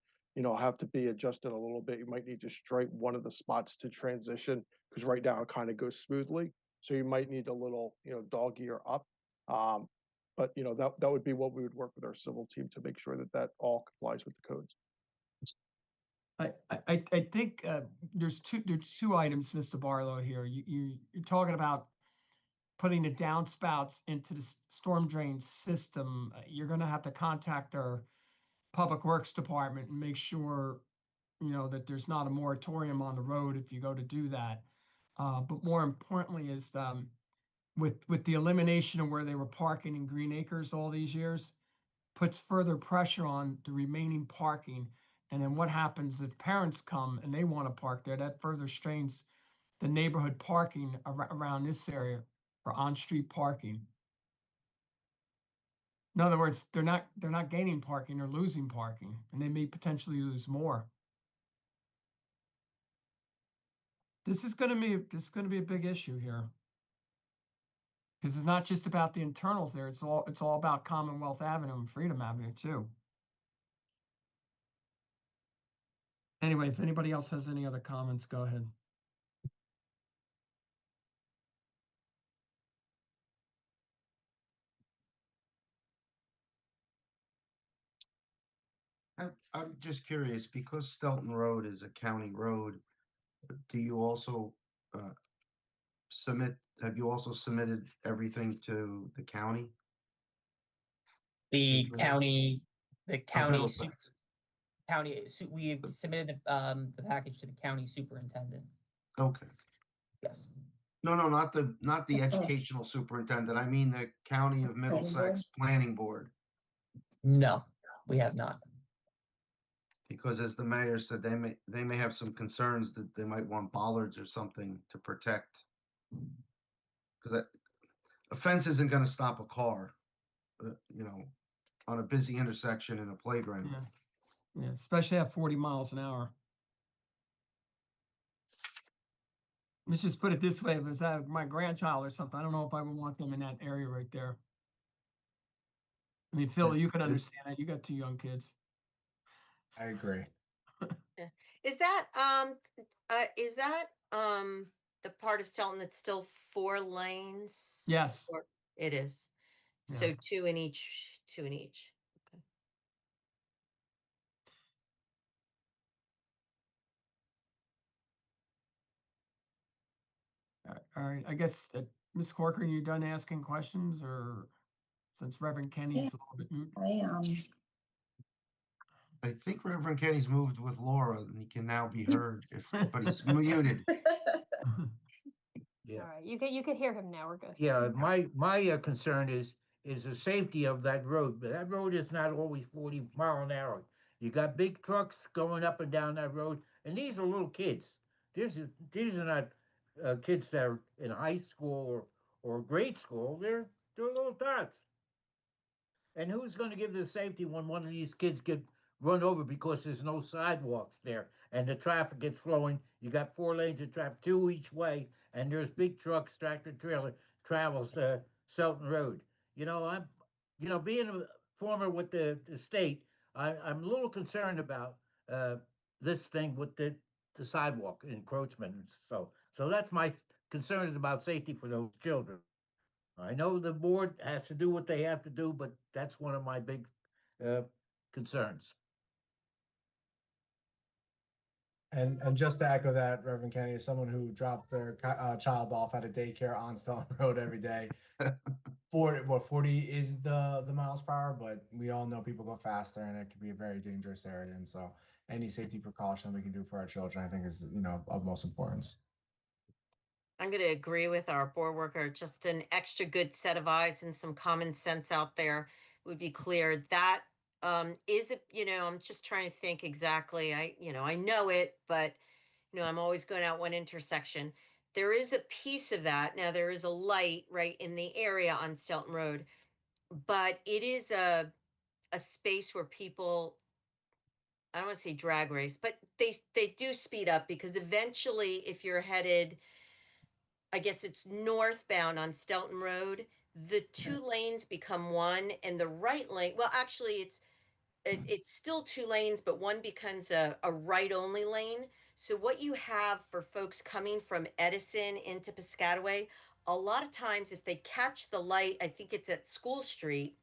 have to be adjusted a little bit. You might need to stripe one of the spots to transition, because right now it kind of goes smoothly. So you might need a little, dog ear up. But that would be what we would work with our civil team to make sure that all complies with the codes. I think there's two items, Mr. Barlow, here. You're talking about putting the downspouts into the storm drain system. You're going to have to contact our Public Works Department and make sure, that there's not a moratorium on the road if you go to do that. But more importantly is with the elimination of where they were parking in Green Acres all these years, puts further pressure on the remaining parking. And then what happens if parents come and they want to park there? That further strains the neighborhood parking around this area for on-street parking. In other words, they're not gaining parking, they're losing parking, and they may potentially lose more. This is going to be a big issue here. Because it's not just about the internals there, it's all about Commonwealth Avenue and Freedom Avenue too. Anyway, if anybody else has any other comments, go ahead. I'm just curious, because Stelton Road is a county road, do you also uh, have you also submitted everything to the county? The Engineer? county, the Of county, Middlesex. we submitted the package to the county superintendent. Okay. Yes. No, not the educational superintendent. I mean the County of Middlesex Planning Board. No, we have not. Because as the mayor said, they may have some concerns that they might want bollards or something to protect. Because a fence isn't going to stop a car, on a busy intersection in a playground. Yeah, especially at 40 miles an hour. Let's just put it this way, if it was my grandchild or something, I don't know if I would want them in that area right there. I mean, Phil, you can understand it. You got 2 young kids. I agree. Yeah. Is that the part of Stelton that's still 4 lanes? Yes. Or it is. Yeah. So 2 in each. Okay. All right. I guess, Ms. Corcoran, you done asking questions, or since Reverend Kenny's a little bit mute? I think Reverend Kenny's moved with Laura and he can now be heard, but he's muted. All right, you can hear him now. We're good. Yeah, my concern is the safety of that road. But that road is not always 40 mph. You got big trucks going up and down that road, and these are little kids. These are not kids that are in high school or grade school. They're little tots. And who's going to give the safety when one of these kids get run over because there's no sidewalks there and the traffic gets flowing? You got 4 lanes of traffic, 2 each way, and there's big trucks, tractor trailer travels to Selton Road. Being a former with the state, I'm a little concerned about this thing with the sidewalk encroachment. So that's my concerns about safety for those children. I know the board has to do what they have to do, but that's one of my big concerns. And just to echo that, Reverend Kenny, as someone who dropped their child off at a daycare on Stelton Road every day, 40 is the miles per hour, but we all know people go faster and it can be a very dangerous area. And so any safety precaution we can do for our children, I think is, of most importance. I'm going to agree with our board worker. Just an extra good set of eyes and some common sense out there would be clear. That is I'm just trying to think exactly. I know it, but I'm always going out one intersection. There is a piece of that. Now there is a light right in the area on Stelton Road, but it is a space where people, I don't want to say drag race, but they do speed up, because eventually if you're headed, I guess it's northbound on Stelton Road, the 2 lanes become one, and the right lane, well, actually it's still 2 lanes, but one becomes a right only lane. So what you have for folks coming from Edison into Piscataway, a lot of times if they catch the light, I think it's at School Street,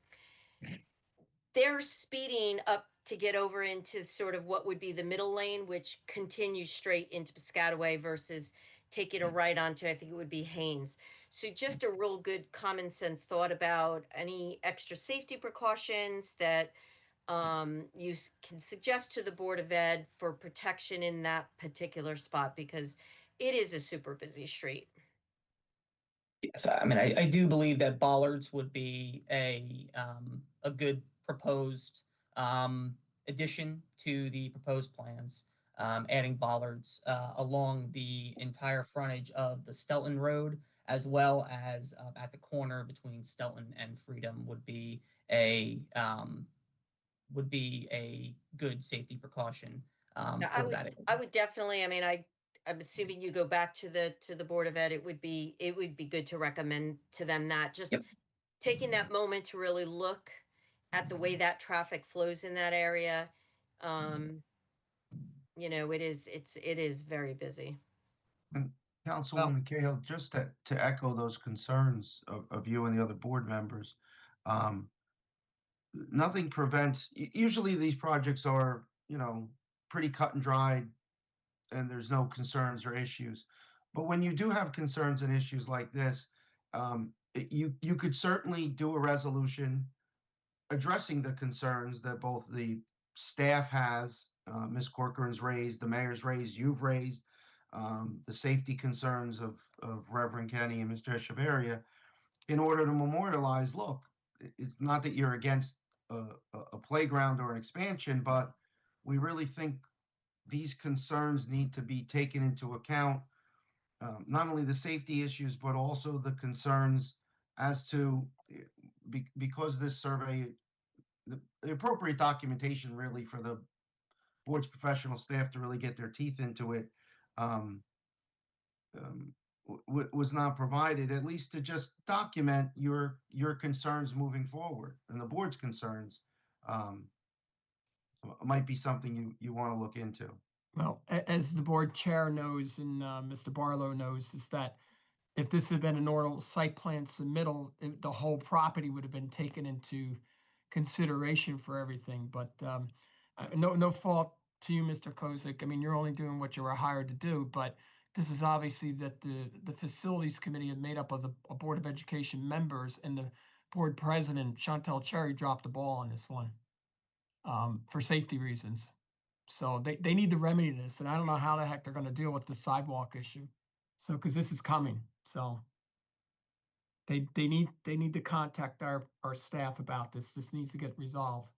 they're speeding up to get over into sort of what would be the middle lane, which continues straight into Piscataway, versus taking a right onto, I think it would be Haynes. So just a real good common sense thought about any extra safety precautions that you can suggest to the Board of Ed for protection in that particular spot, because it is a super busy street. Yes, I mean, I do believe that bollards would be a good proposed addition to the proposed plans. Adding bollards along the entire frontage of the Stelton Road, as well as at the corner between Stelton and Freedom, would be a good safety precaution Yeah, for that area. I would definitely, I'm assuming you go back to the Board of Ed, it would be good to recommend to them that just Yep. taking that moment to really look at the way that traffic flows in that area. It is very busy. And Councilwoman Cahill, just to echo those concerns of you and the other board members, nothing prevents, usually these projects are, pretty cut and dried and there's no concerns or issues. But when you do have concerns and issues like this, you could certainly do a resolution addressing the concerns that both the staff has, Ms. Corcoran's raised, the mayor's raised, you've raised, the safety concerns of Reverend Kenny and Mr. Echeverria, in order to memorialize, look, it's not that you're against a playground or an expansion, but we really think these concerns need to be taken into account, not only the safety issues, but also the concerns as to, because this survey, the appropriate documentation really for the board's professional staff to really get their teeth into it, um, was not provided, at least to just document your concerns moving forward, and the board's concerns might be something you want to look into. Well, as the board chair knows and Mr. Barlow knows, is that if this had been a normal site plan submittal, the whole property would have been taken into consideration for everything. But no fault to you, Mr. Kozik. I mean, you're only doing what you were hired to do, but this is obviously that the facilities committee is made up of a Board of Education members, and the board president, Chantel Cherry, dropped the ball on this one for safety reasons. So they need to remedy this, and I don't know how the heck they're going to deal with the sidewalk issue. So, because this is coming, so they need to contact our staff about this. This needs to get resolved.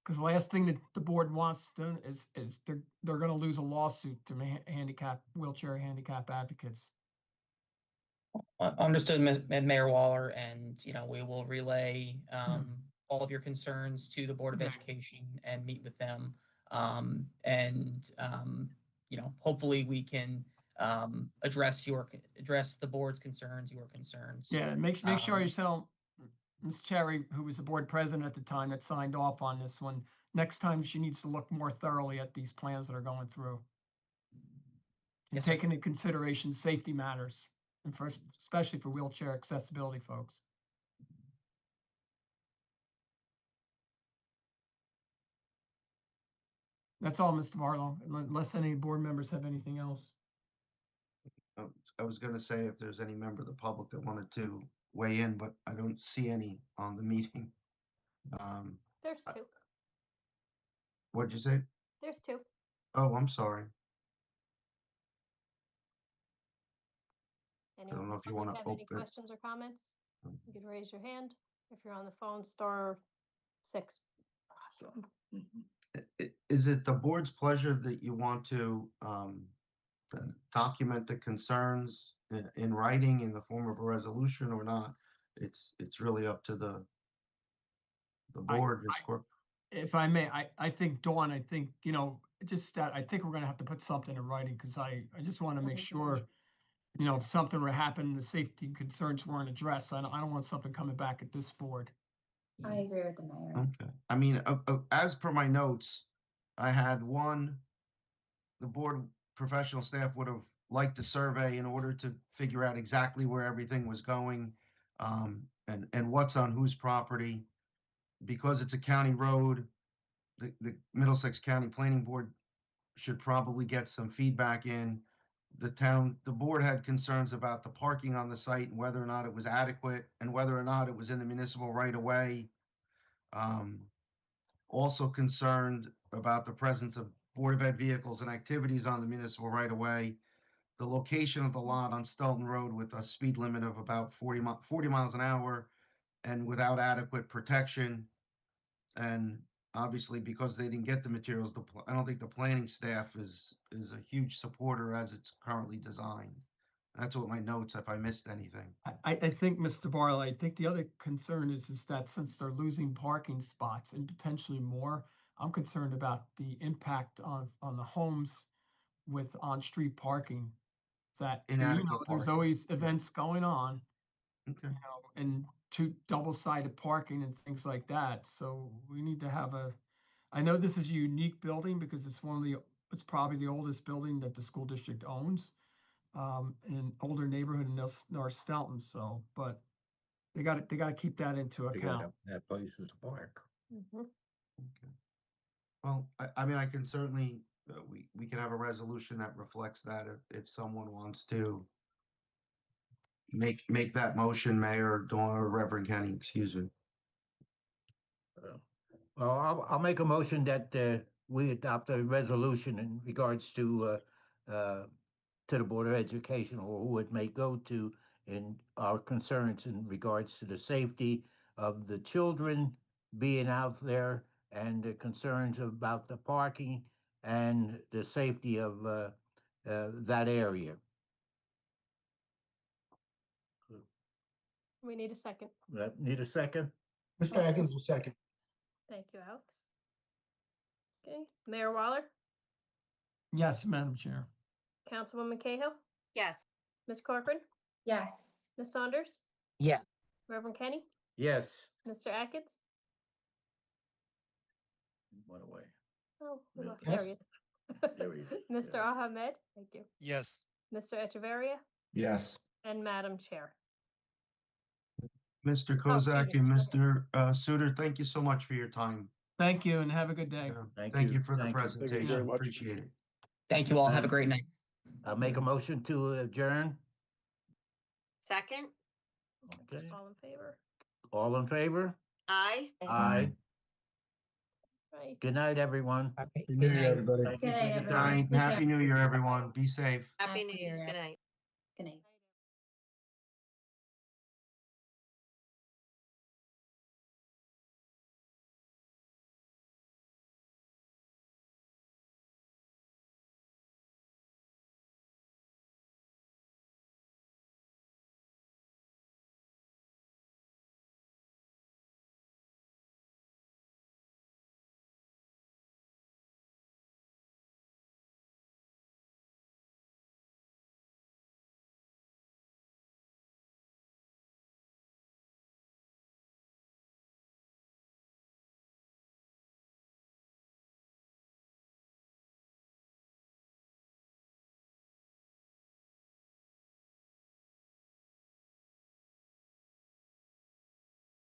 Because the last thing that the board wants to do is they're going to lose a lawsuit to wheelchair handicap advocates. Understood, Mayor Waller, and we will relay all of your concerns to the Board of Education and meet with them. Hopefully we can address the board's concerns, your concerns. Yeah, make sure you tell Ms. Cherry, who was the board president at the time that signed off on this one, next time she needs to look more thoroughly at these plans that are going through. And Yes, sir. take into consideration safety matters, and especially for wheelchair accessibility folks. That's all, Mr. Barlow, unless any board members have anything else. I was going to say if there's any member of the public that wanted to weigh in, but I don't see any on the meeting. There's two. What'd you say? There's two. Oh, I'm sorry. Anyone don't know if you public wanna have any open- questions or comments? You could raise your hand. If you're on the phone, star 6. Is it the board's pleasure that you want to document the concerns in writing in the form of a resolution or not? It's really up to the board. If I may, I think, Dawn, I think we're going to have to put something in writing, because I just want to make sure, if something were to happen, the safety concerns weren't addressed. I don't want something coming back at this board. I agree with the mayor. Okay. I mean, as per my notes, I had the board professional staff would have liked the survey in order to figure out exactly where everything was going, and what's on whose property. Because it's a county road, the Middlesex County Planning Board should probably get some feedback in. The board had concerns about the parking on the site and whether or not it was adequate and whether or not it was in the municipal right of way. Also concerned about the presence of Board of Ed vehicles and activities on the municipal right of way, the location of the lot on Stelton Road with a speed limit of about 40 miles an hour and without adequate protection. And obviously, because they didn't get the materials, I don't think the planning staff is a huge supporter as it's currently designed. That's what my notes, if I missed anything. I think, Mr. Barlow, I think the other concern is that since they're losing parking spots and potentially more, I'm concerned about the impact on the homes with on-street parking. That Inadequate there's parking. always events going on, Okay. and two double-sided parking and things like that. So we need to have I know this is a unique building because it's probably the oldest building that the school district owns, in an older neighborhood in North Stelton. So, but they got to keep that into They gotta account. have places to park. Mhm. Well, I mean, I can certainly, we can have a resolution that reflects that if someone wants to make that motion, Mayor Dawn or Reverend Kenny, excuse me. Well, I'll make a motion that we adopt a resolution in regards to the Board of Education, or who it may go to, in our concerns in regards to the safety of the children being out there, and the concerns about the parking and the safety of that area. We need a second. Need a second? Mr. Atkins will second. Thank you, Alex. Okay, Mayor Waller, Yes, Madam Chair. Councilwoman Cahill, Yes. Ms. Corcoran, Yes. Ms. Saunders, Yes. Reverend Kenny, Yes. Mr. Atkins. Went away. Oh, we lost- Yes. there he is. There he is. Mr. Yeah. Ahmed, thank you. Yes. Mr. Echeverria Yes. and Madam Chair. Mr. Oh, Kozak excuse and me. Mr. Suter, thank you so much for your time. Thank you and have a good day. Thank you for the Thank you. Thank you presentation. very much. Appreciate it. Thank you all. Have a great night. I'll make a motion to adjourn. Second? Okay. All in favor? All in favor? Aye. Aye. Right. Good night, everyone. Okay. Good night, everybody. Thank you Good for night, your everyone. time. Happy New Year, everyone. Be safe. Happy Happy New New Year. Year. Good night.